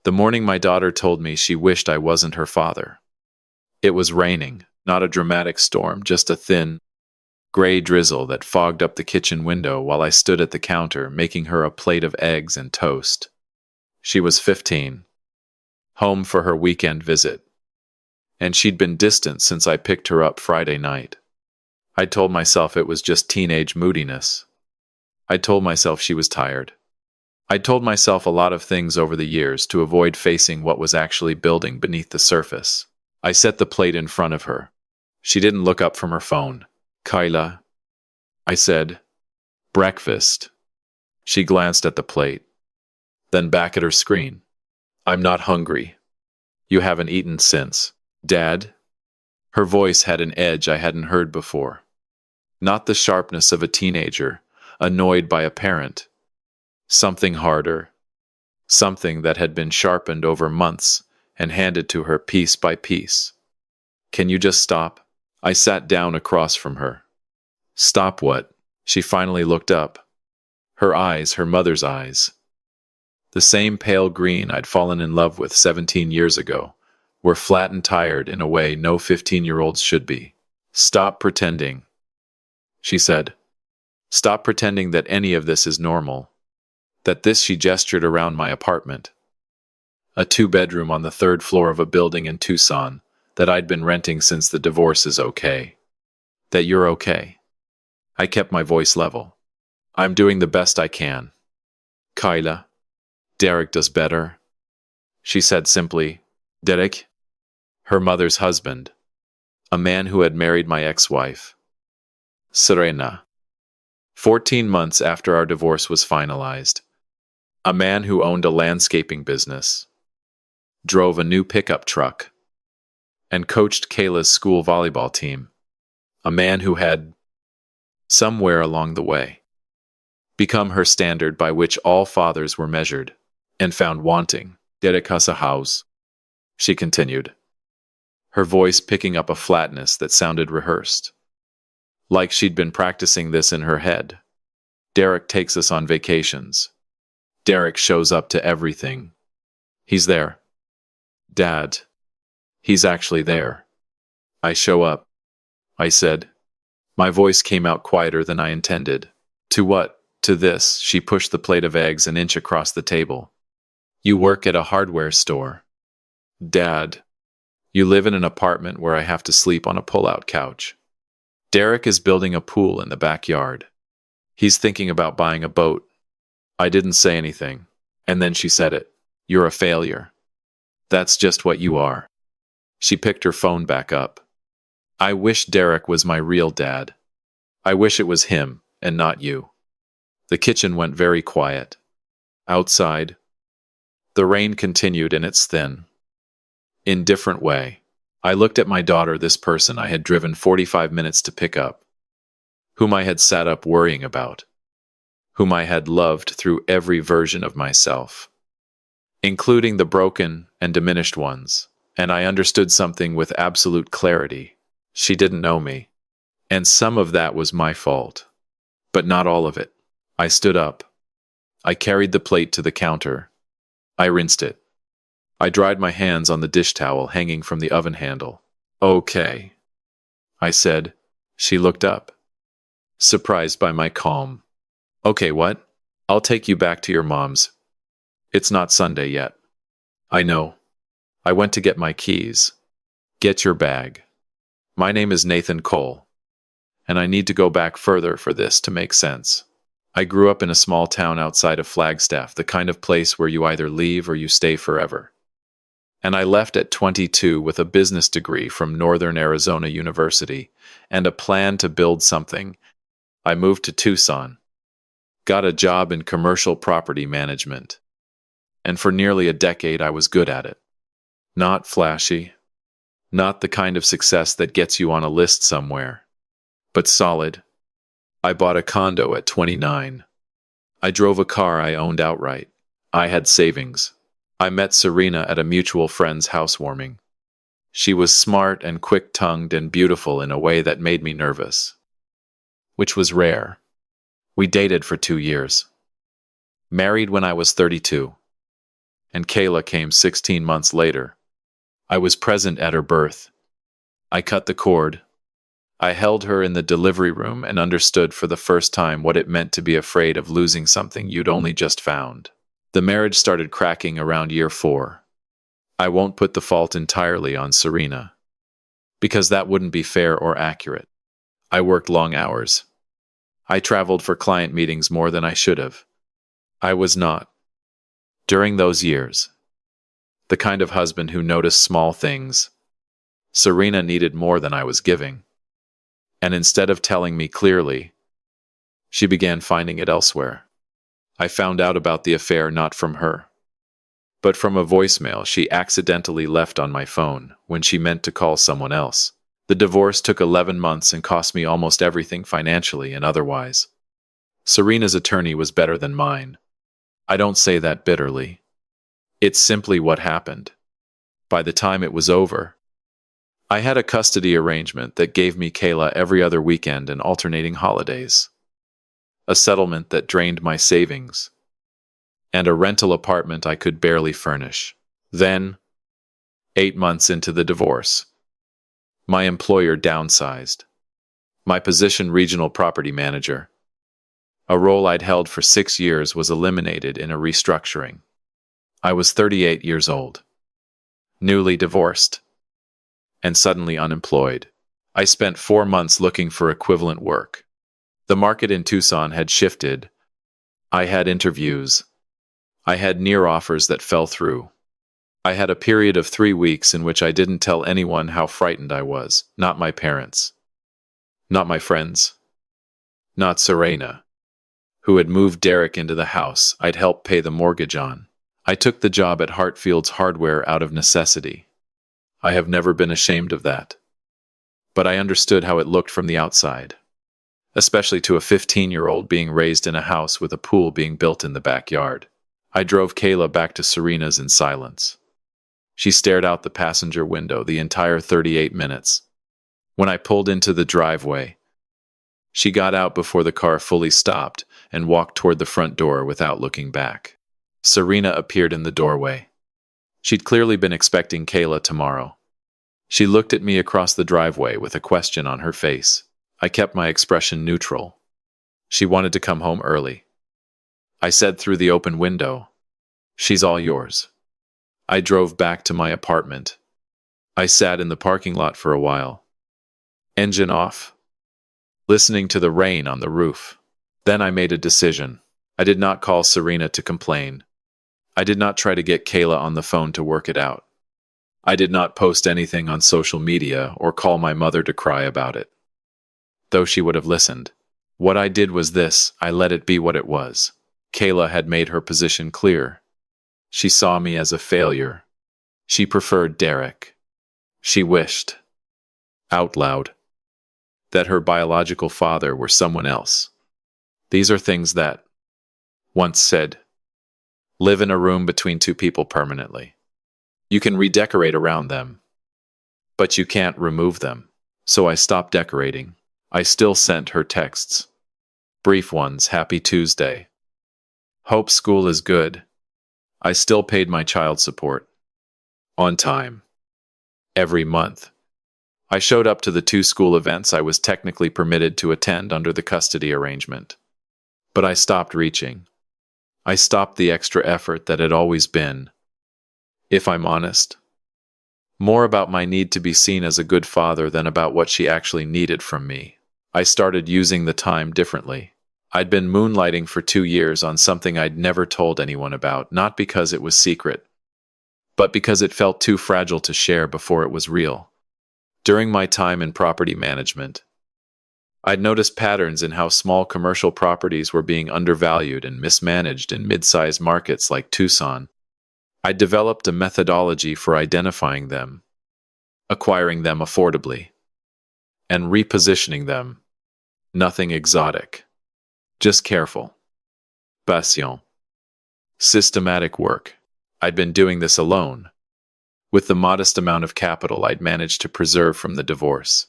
The morning my daughter told me she wished I wasn't her father. It was raining, not a dramatic storm, just a thin, gray drizzle that fogged up the kitchen window while I stood at the counter making her a plate of eggs and toast. She was 15, home for her weekend visit, and she'd been distant since I picked her up Friday night. I told myself it was just teenage moodiness. I told myself she was tired. I told myself a lot of things over the years to avoid facing what was actually building beneath the surface. I set the plate in front of her. She didn't look up from her phone. "Kyla," I said. "Breakfast." She glanced at the plate, then back at her screen. "I'm not hungry. You haven't eaten since." "Dad?" Her voice had an edge I hadn't heard before. Not the sharpness of a teenager, annoyed by a parent. Something harder. Something that had been sharpened over months and handed to her piece by piece. "Can you just stop?" I sat down across from her. "Stop what?" She finally looked up. Her eyes, her mother's eyes. The same pale green I'd fallen in love with 17 years ago, were flat and tired in a way no 15-year-olds should be. "Stop pretending," she said. "Stop pretending that any of this is normal. That this," she gestured around my apartment. A 2-bedroom on the 3rd floor of a building in Tucson that I'd been renting since the divorce is okay. That you're okay. I kept my voice level. "I'm doing the best I can." "Kyla, Derek does better," she said simply. "Derek?" Her mother's husband. A man who had married my ex-wife. Serena. 14 months after our divorce was finalized. A man who owned a landscaping business. Drove a new pickup truck. And coached Kayla's school volleyball team. A man who had, somewhere along the way, become her standard by which all fathers were measured, and found wanting. "Derek has a house," she continued, her voice picking up a flatness that sounded rehearsed. Like she'd been practicing this in her head. "Derek takes us on vacations. Derek shows up to everything. He's there. Dad. He's actually there." "I show up," I said. My voice came out quieter than I intended. "To what?" "To this." She pushed the plate of eggs an inch across the table. "You work at a hardware store. Dad. You live in an apartment where I have to sleep on a pull-out couch. Derek is building a pool in the backyard. He's thinking about buying a boat." I didn't say anything, and then she said it. "You're a failure. That's just what you are." She picked her phone back up. "I wish Derek was my real dad. I wish it was him, and not you." The kitchen went very quiet. Outside, the rain continued in its thin, indifferent way. I looked at my daughter, this person I had driven 45 minutes to pick up, whom I had sat up worrying about, whom I had loved through every version of myself, including the broken and diminished ones. And I understood something with absolute clarity. She didn't know me. And some of that was my fault. But not all of it. I stood up. I carried the plate to the counter. I rinsed it. I dried my hands on the dish towel hanging from the oven handle. "Okay," I said. She looked up, surprised by my calm. "Okay, what?" "I'll take you back to your mom's. It's not Sunday yet." "I know. I went to get my keys." "Get your bag. My name is Nathan Cole, and I need to go back further for this to make sense. I grew up in a small town outside of Flagstaff, the kind of place where you either leave or you stay forever. And I left at 22 with a business degree from Northern Arizona University and a plan to build something. I moved to Tucson, got a job in commercial property management, and for nearly a decade I was good at it. Not flashy, not the kind of success that gets you on a list somewhere, but solid. I bought a condo at 29. I drove a car I owned outright. I had savings. I met Serena at a mutual friend's housewarming. She was smart and quick-tongued and beautiful in a way that made me nervous, which was rare. We dated for 2 years. Married when I was 32. and Kayla came 16 months later. I was present at her birth. I cut the cord. I held her in the delivery room and understood for the first time what it meant to be afraid of losing something you'd only just found. The marriage started cracking around year 4. I won't put the fault entirely on Serena, because that wouldn't be fair or accurate. I worked long hours. I traveled for client meetings more than I should have. I was not, during those years, the kind of husband who noticed small things. Serena needed more than I was giving. And instead of telling me clearly, she began finding it elsewhere. I found out about the affair not from her, but from a voicemail she accidentally left on my phone when she meant to call someone else. The divorce took 11 months and cost me almost everything financially and otherwise. Serena's attorney was better than mine. I don't say that bitterly. It's simply what happened. By the time it was over, I had a custody arrangement that gave me Kayla every other weekend and alternating holidays, a settlement that drained my savings, and a rental apartment I could barely furnish. Then, 8 months into the divorce, my employer downsized. My position, regional property manager, a role I'd held for 6 years, was eliminated in a restructuring. I was 38 years old, newly divorced, and suddenly unemployed. I spent 4 months looking for equivalent work. The market in Tucson had shifted. I had interviews. I had near offers that fell through. I had a period of 3 weeks in which I didn't tell anyone how frightened I was. Not my parents. Not my friends. Not Serena, who had moved Derek into the house I'd helped pay the mortgage on. I took the job at Hartfield's Hardware out of necessity. I have never been ashamed of that. But I understood how it looked from the outside, especially to a 15-year-old being raised in a house with a pool being built in the backyard. I drove Kayla back to Serena's in silence. She stared out the passenger window the entire 38 minutes. When I pulled into the driveway, she got out before the car fully stopped and walked toward the front door without looking back. Serena appeared in the doorway. She'd clearly been expecting Kayla tomorrow. She looked at me across the driveway with a question on her face. I kept my expression neutral. She wanted to come home early. I said through the open window, "She's all yours." I drove back to my apartment. I sat in the parking lot for a while, engine off, listening to the rain on the roof. Then I made a decision. I did not call Serena to complain. I did not try to get Kayla on the phone to work it out. I did not post anything on social media or call my mother to cry about it, though she would have listened. What I did was this: I let it be what it was. Kayla had made her position clear. She saw me as a failure. She preferred Derek. She wished, out loud, that her biological father were someone else. These are things that, once said, live in a room between two people permanently. You can redecorate around them, but you can't remove them. So I stopped decorating. I still sent her texts. Brief ones: "Happy Tuesday. Hope school is good." I still paid my child support. On time. Every month. I showed up to the 2 school events I was technically permitted to attend under the custody arrangement. But I stopped reaching. I stopped the extra effort that had always been, if I'm honest, more about my need to be seen as a good father than about what she actually needed from me. I started using the time differently. I'd been moonlighting for 2 years on something I'd never told anyone about, not because it was secret, but because it felt too fragile to share before it was real. During my time in property management, I'd noticed patterns in how small commercial properties were being undervalued and mismanaged in mid-sized markets like Tucson. I developed a methodology for identifying them, acquiring them affordably, and repositioning them. Nothing exotic, just careful, patient, systematic work. I'd been doing this alone, with the modest amount of capital I'd managed to preserve from the divorce.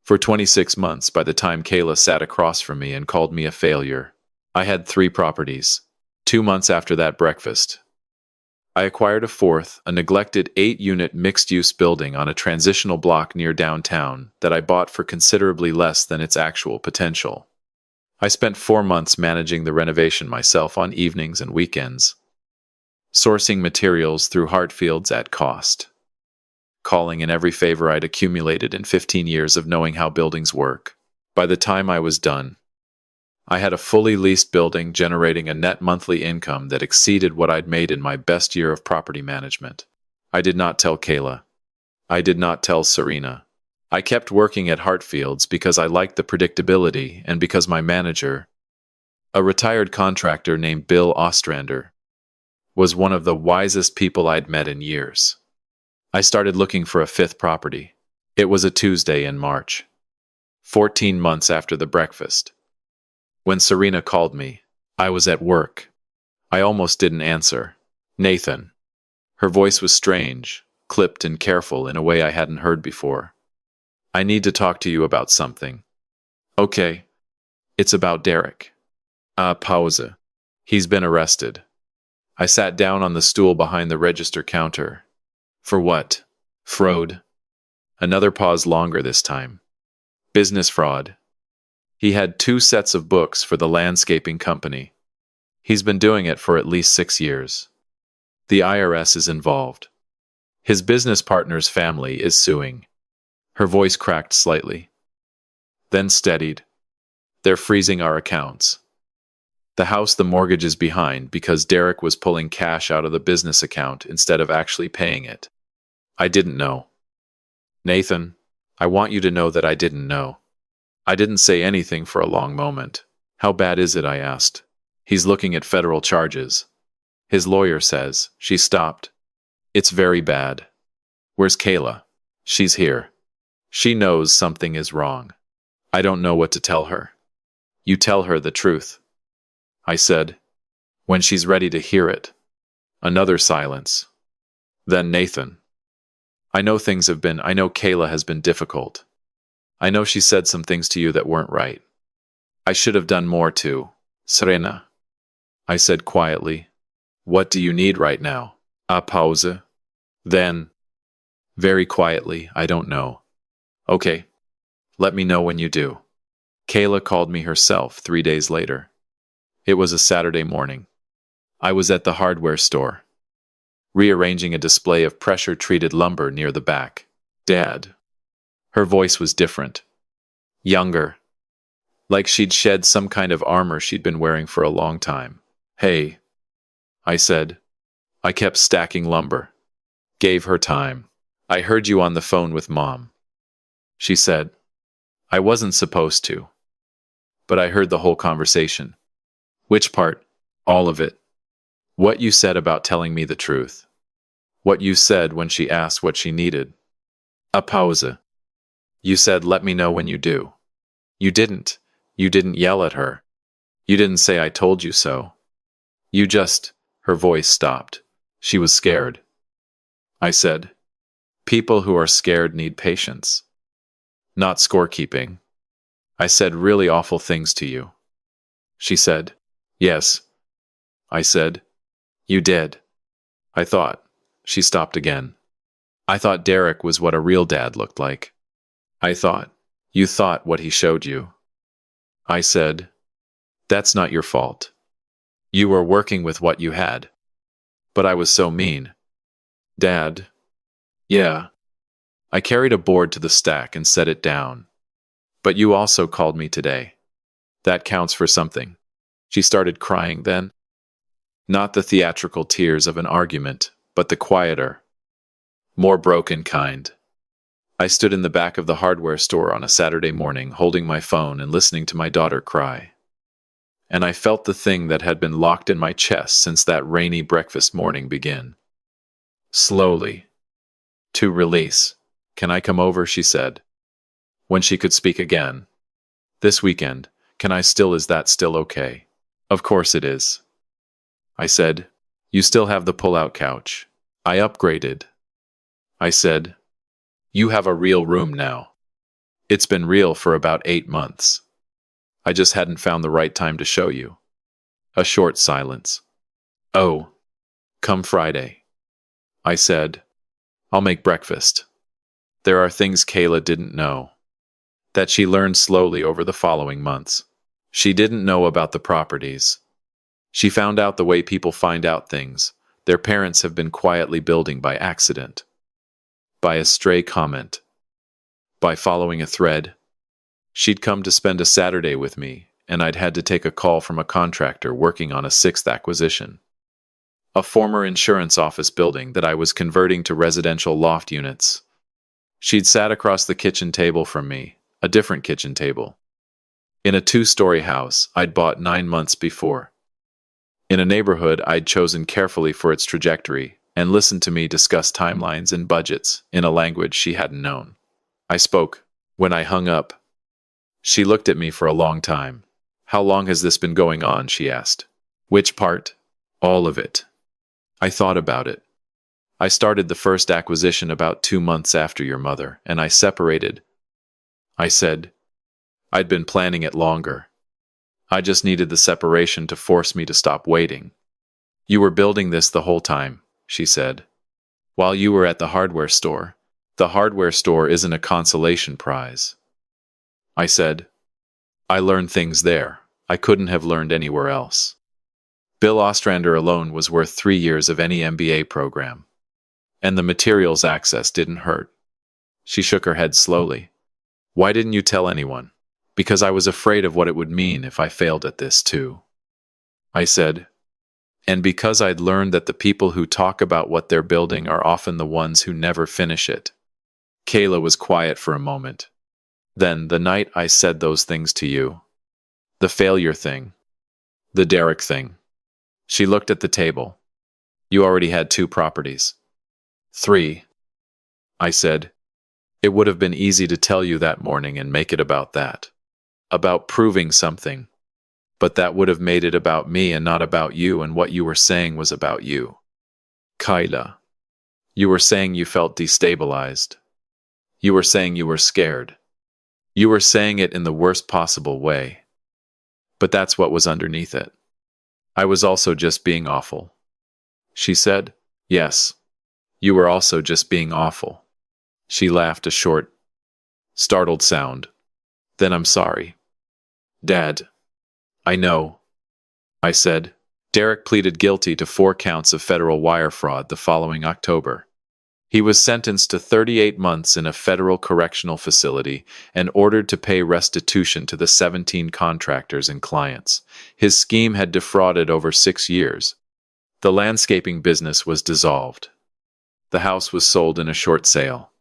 For 26 months, by the time Kayla sat across from me and called me a failure, I had 3 properties. 2 months after that breakfast, I acquired a fourth, a neglected 8-unit mixed-use building on a transitional block near downtown that I bought for considerably less than its actual potential. I spent 4 months managing the renovation myself on evenings and weekends, sourcing materials through Hartfields at cost, calling in every favor I'd accumulated in 15 years of knowing how buildings work. By the time I was done, I had a fully leased building generating a net monthly income that exceeded what I'd made in my best year of property management. I did not tell Kayla. I did not tell Serena. I kept working at Hartfields because I liked the predictability and because my manager, a retired contractor named Bill Ostrander, was one of the wisest people I'd met in years. I started looking for a fifth property. It was a Tuesday in March, 14 months after the breakfast. When Serena called me, I was at work. I almost didn't answer. Nathan. Her voice was strange, clipped and careful in a way I hadn't heard before. I need to talk to you about something. Okay. It's about Derek. Pause. He's been arrested. I sat down on the stool behind the register counter. For what? Fraud. Another pause longer this time. Business fraud. He had 2 sets of books for the landscaping company. He's been doing it for at least 6 years. The IRS is involved. His business partner's family is suing. Her voice cracked slightly, then steadied. They're freezing our accounts. The house the mortgage is behind because Derek was pulling cash out of the business account instead of actually paying it. I didn't know. Nathan, I want you to know that I didn't know. I didn't say anything for a long moment. How bad is it? I asked. He's looking at federal charges. His lawyer says. She stopped. It's very bad. Where's Kayla? She's here. She knows something is wrong. I don't know what to tell her. You tell her the truth, I said, when she's ready to hear it. Another silence. Then Nathan. I know Kayla has been difficult. I know she said some things to you that weren't right. I should have done more too. Serena, I said quietly. What do you need right now? A pause. Then, very quietly, I don't know. Okay, let me know when you do. Kayla called me herself 3 days later. It was a Saturday morning. I was at the hardware store, rearranging a display of pressure-treated lumber near the back. Dad. Her voice was different. Younger. Like she'd shed some kind of armor she'd been wearing for a long time. Hey, I said. I kept stacking lumber. Gave her time. I heard you on the phone with Mom. She said. I wasn't supposed to. But I heard the whole conversation. Which part? All of it. What you said about telling me the truth. What you said when she asked what she needed. A pause. You said, let me know when you do. You didn't. You didn't yell at her. You didn't say I told you so. You just... Her voice stopped. She was scared. I said, people who are scared need patience. Not scorekeeping. I said really awful things to you. She said, yes. I said, you did. I thought. She stopped again. I thought Derek was what a real dad looked like. I thought. You thought what he showed you. I said, that's not your fault. You were working with what you had. But I was so mean. Dad. Yeah. I carried a board to the stack and set it down. But you also called me today. That counts for something. She started crying then. Not the theatrical tears of an argument, but the quieter, more broken kind. I stood in the back of the hardware store on a Saturday morning, holding my phone and listening to my daughter cry. And I felt the thing that had been locked in my chest since that rainy breakfast morning begin. Slowly. To release. Can I come over? She said. When she could speak again. This weekend. Is that still okay? Of course it is. I said. You still have the pull-out couch. I upgraded. I said. You have a real room now. It's been real for about 8 months. I just hadn't found the right time to show you. A short silence. Oh. Come Friday. I said, "I'll make breakfast." There are things Kayla didn't know, that she learned slowly over the following months. She didn't know about the properties. She found out the way people find out things their parents have been quietly building by accident, by a stray comment, by following a thread. She'd come to spend a Saturday with me, and I'd had to take a call from a contractor working on a sixth acquisition. A former insurance office building that I was converting to residential loft units. She'd sat across the kitchen table from me, a different kitchen table, in a two-story house I'd bought 9 months before, in a neighborhood I'd chosen carefully for its trajectory, and listened to me discuss timelines and budgets in a language she hadn't known. I spoke. When I hung up, she looked at me for a long time. "How long has this been going on?" she asked. "Which part?" "All of it." I thought about it. "I started the first acquisition about 2 months after your mother, and I separated." I said, "I'd been planning it longer. I just needed the separation to force me to stop waiting." "You were building this the whole time," she said. "While you were at the hardware store. The hardware store isn't a consolation prize." I said, "I learned things there I couldn't have learned anywhere else." Bill Ostrander alone was worth 3 years of any MBA program. And the materials access didn't hurt. She shook her head slowly. "Why didn't you tell anyone?" "Because I was afraid of what it would mean if I failed at this too." I said, "And because I'd learned that the people who talk about what they're building are often the ones who never finish it." Kayla was quiet for a moment. "Then, the night I said those things to you, the failure thing, the Derek thing." She looked at the table. "You already had 2 properties." "3. I said, "It would have been easy to tell you that morning and make it about that. About proving something. But that would have made it about me and not about you, and what you were saying was about you. Kayla. You were saying you felt destabilized. You were saying you were scared. You were saying it in the worst possible way. But that's what was underneath it. I was also just being awful." She said, "Yes. You were also just being awful." She laughed, a short, startled sound. "Then I'm sorry." "Dad." "I know," I said. Derek pleaded guilty to 4 counts of federal wire fraud the following October. He was sentenced to 38 months in a federal correctional facility and ordered to pay restitution to the 17 contractors and clients. His scheme had defrauded over 6 years. The landscaping business was dissolved. The house was sold in a short sale.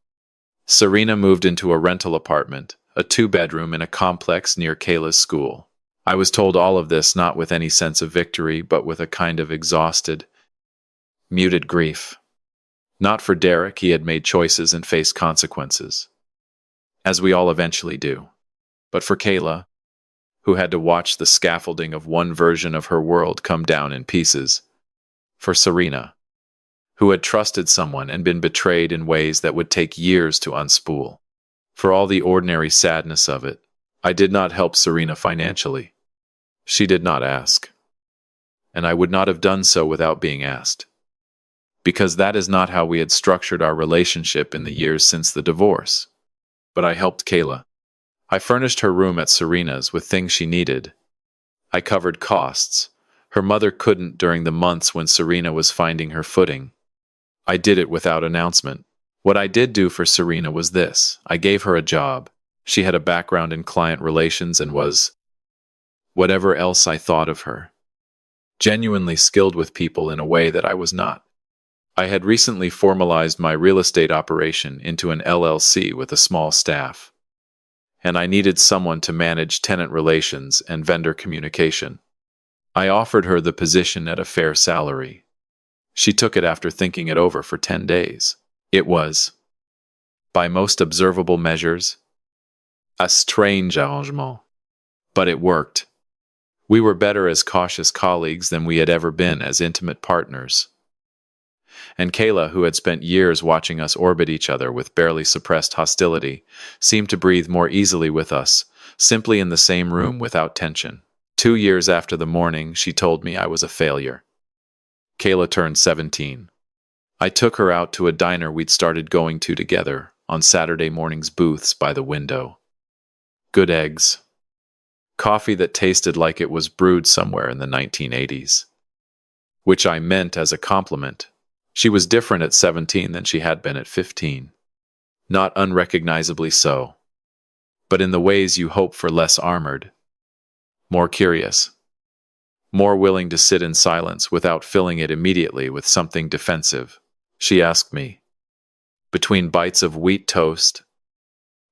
Serena moved into a rental apartment, a 2-bedroom in a complex near Kayla's school. I was told all of this not with any sense of victory, but with a kind of exhausted, muted grief. Not for Derek, he had made choices and faced consequences, as we all eventually do. But for Kayla, who had to watch the scaffolding of one version of her world come down in pieces. For Serena, who had trusted someone and been betrayed in ways that would take years to unspool. For all the ordinary sadness of it, I did not help Serena financially. She did not ask. And I would not have done so without being asked. Because that is not how we had structured our relationship in the years since the divorce. But I helped Kayla. I furnished her room at Serena's with things she needed. I covered costs her mother couldn't during the months when Serena was finding her footing. I did it without announcement. What I did do for Serena was this. I gave her a job. She had a background in client relations and was, whatever else I thought of her, genuinely skilled with people in a way that I was not. I had recently formalized my real estate operation into an LLC with a small staff, and I needed someone to manage tenant relations and vendor communication. I offered her the position at a fair salary. She took it after thinking it over for 10 days. It was, by most observable measures, a strange arrangement. But it worked. We were better as cautious colleagues than we had ever been as intimate partners. And Kayla, who had spent years watching us orbit each other with barely suppressed hostility, seemed to breathe more easily with us, simply in the same room without tension. 2 years after the morning she told me I was a failure. Kayla turned 17. I took her out to a diner we'd started going to together on Saturday mornings, booths by the window. Good eggs. Coffee that tasted like it was brewed somewhere in the 1980s. Which I meant as a compliment. She was different at 17 than she had been at 15. Not unrecognizably so. But in the ways you hope for, less armored. More curious. More willing to sit in silence without filling it immediately with something defensive. She asked me, between bites of wheat toast,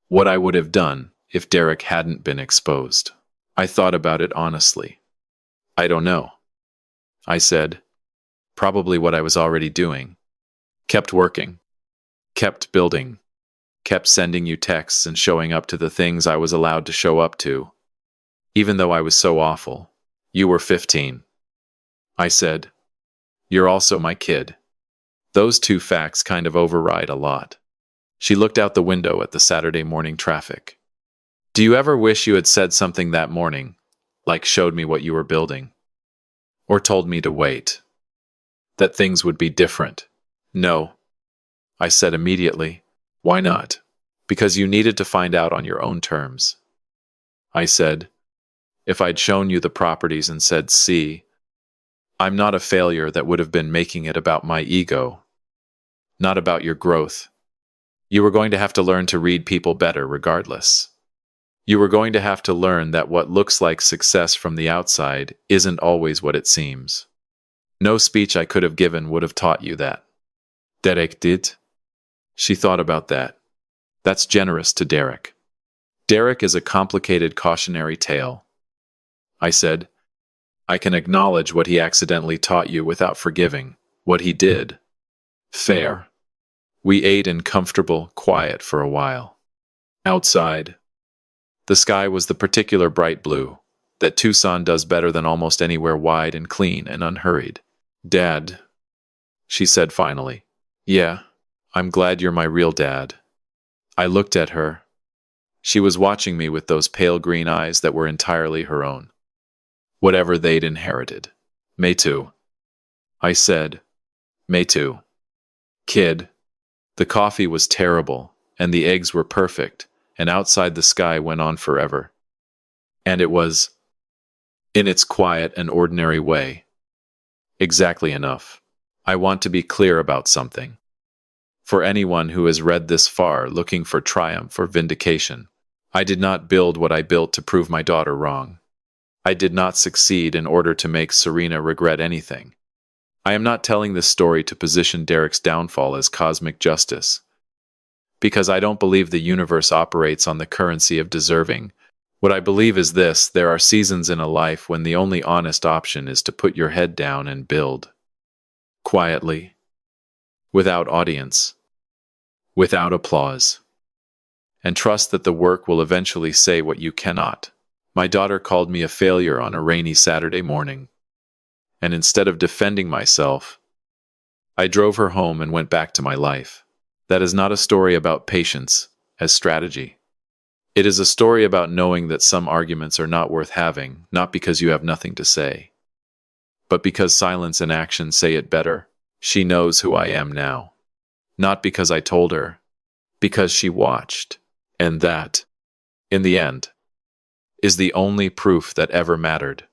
what I would have done if Derek hadn't been exposed. I thought about it honestly. I don't know. I said, probably what I was already doing. Kept working. Kept building. Kept sending you texts and showing up to the things I was allowed to show up to. Even though I was so awful. You were 15. I said, you're also my kid. Those two facts kind of override a lot. She looked out the window at the Saturday morning traffic. Do you ever wish you had said something that morning, like showed me what you were building? Or told me to wait? That things would be different? No. I said immediately. Why not? Because you needed to find out on your own terms. I said, if I'd shown you the properties and said, see, I'm not a failure, that would have been making it about my ego, not about your growth. You were going to have to learn to read people better regardless. You were going to have to learn that what looks like success from the outside isn't always what it seems. No speech I could have given would have taught you that. Derek did? She thought about that. That's generous to Derek. Derek is a complicated cautionary tale. I said, I can acknowledge what he accidentally taught you without forgiving what he did. Fair. We ate in comfortable quiet for a while. Outside, the sky was the particular bright blue that Tucson does better than almost anywhere, wide and clean and unhurried. Dad, she said finally. Yeah, I'm glad you're my real dad. I looked at her. She was watching me with those pale green eyes that were entirely her own. Whatever they'd inherited. Me too. I said, me too. Kid. The coffee was terrible, and the eggs were perfect, and outside the sky went on forever. And it was, in its quiet and ordinary way. Exactly enough. I want to be clear about something. For anyone who has read this far looking for triumph or vindication, I did not build what I built to prove my daughter wrong. I did not succeed in order to make Serena regret anything. I am not telling this story to position Derek's downfall as cosmic justice, because I don't believe the universe operates on the currency of deserving. What I believe is this: there are seasons in a life when the only honest option is to put your head down and build. Quietly. Without audience. Without applause. And trust that the work will eventually say what you cannot. My daughter called me a failure on a rainy Saturday morning. And instead of defending myself, I drove her home and went back to my life. That is not a story about patience as strategy. It is a story about knowing that some arguments are not worth having, not because you have nothing to say, but because silence and action say it better. She knows who I am now. Not because I told her, because she watched. And that, in the end, is the only proof that ever mattered.